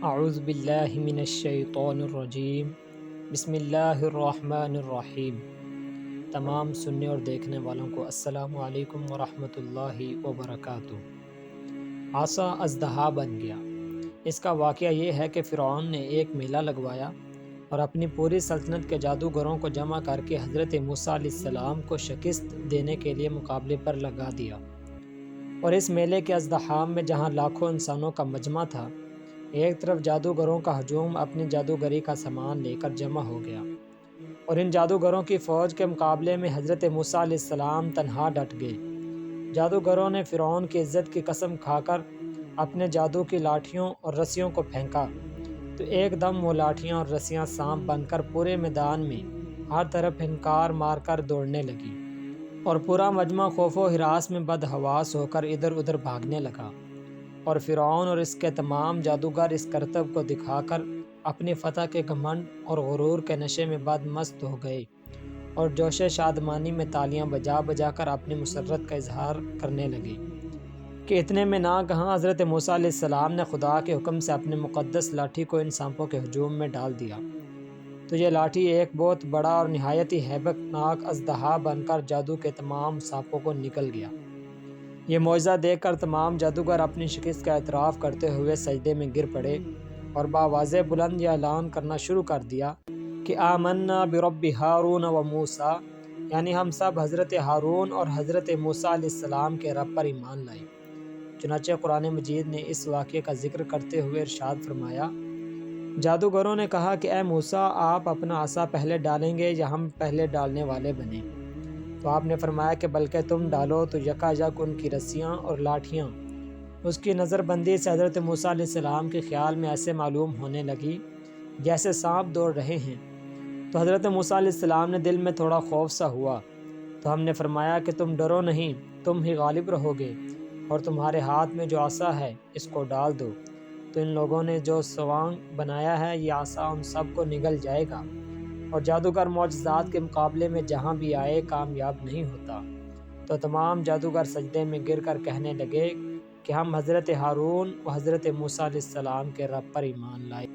اعوذ باللہ من الشیطان الرجیم بسم اللہ الرحمن الرحیم۔ تمام سننے اور دیکھنے والوں کو السلام علیکم ورحمۃ اللہ وبرکاتہ۔ عصا اژدہا بن گیا۔ اس کا واقعہ یہ ہے کہ فرعون نے ایک میلہ لگوایا اور اپنی پوری سلطنت کے جادوگروں کو جمع کر کے حضرت موسیٰ علیہ السلام کو شکست دینے کے لیے مقابلے پر لگا دیا، اور اس میلے کے اژدہام میں جہاں لاکھوں انسانوں کا مجمع تھا، ایک طرف جادوگروں کا ہجوم اپنی جادوگری کا سامان لے کر جمع ہو گیا، اور ان جادوگروں کی فوج کے مقابلے میں حضرت موسیٰ علیہ السلام تنہا ڈٹ گئے۔ جادوگروں نے فرعون کی عزت کی قسم کھا کر اپنے جادو کی لاٹھیوں اور رسیوں کو پھینکا، تو ایک دم وہ لاٹھیاں اور رسیاں سانپ بن کر پورے میدان میں ہر طرف ہنکار مار کر دوڑنے لگی، اور پورا مجمع خوف و ہراس میں بدحواس ہو کر ادھر ادھر بھاگنے لگا، اور فرعون اور اس کے تمام جادوگر اس کرتب کو دکھا کر اپنی فتح کے گھمنڈ اور غرور کے نشے میں بد مست ہو گئے، اور جوش شادمانی میں تالیاں بجا بجا کر اپنی مسرت کا اظہار کرنے لگے کہ اتنے میں ناگہاں حضرت موسیٰ علیہ السلام نے خدا کے حکم سے اپنے مقدس لاٹھی کو ان سانپوں کے ہجوم میں ڈال دیا، تو یہ لاٹھی ایک بہت بڑا اور نہایت ہی ہیبت ناک اژدہا بن کر جادو کے تمام سانپوں کو نگل گیا۔ یہ معجزہ دیکھ کر تمام جادوگر اپنی شکست کا اعتراف کرتے ہوئے سجدے میں گر پڑے، اور بآواز بلند یہ اعلان کرنا شروع کر دیا کہ آمنا برب ہارون و موسیٰ، یعنی ہم سب حضرت ہارون اور حضرت موسیٰ علیہ السلام کے رب پر ایمان لائے۔ چنانچہ قرآن مجید نے اس واقعے کا ذکر کرتے ہوئے ارشاد فرمایا، جادوگروں نے کہا کہ اے موسیٰ، آپ اپنا عصا پہلے ڈالیں گے یا ہم پہلے ڈالنے والے بنیں؟ تو آپ نے فرمایا کہ بلکہ تم ڈالو، تو یکا یک ان کی رسیاں اور لاٹھیاں اس کی نظر بندی سے حضرت موسیٰ علیہ السلام کے خیال میں ایسے معلوم ہونے لگی جیسے سانپ دوڑ رہے ہیں۔ تو حضرت موسیٰ علیہ السلام نے دل میں تھوڑا خوف سا ہوا، تو ہم نے فرمایا کہ تم ڈرو نہیں، تم ہی غالب رہو گے، اور تمہارے ہاتھ میں جو عصا ہے اس کو ڈال دو، تو ان لوگوں نے جو سوانگ بنایا ہے یہ عصا ان سب کو نگل جائے گا، اور جادوگر معجزات کے مقابلے میں جہاں بھی آئے کامیاب نہیں ہوتا۔ تو تمام جادوگر سجدے میں گر کر کہنے لگے کہ ہم حضرت ہارون و حضرت موسیٰ علیہ السلام کے رب پر ایمان لائے۔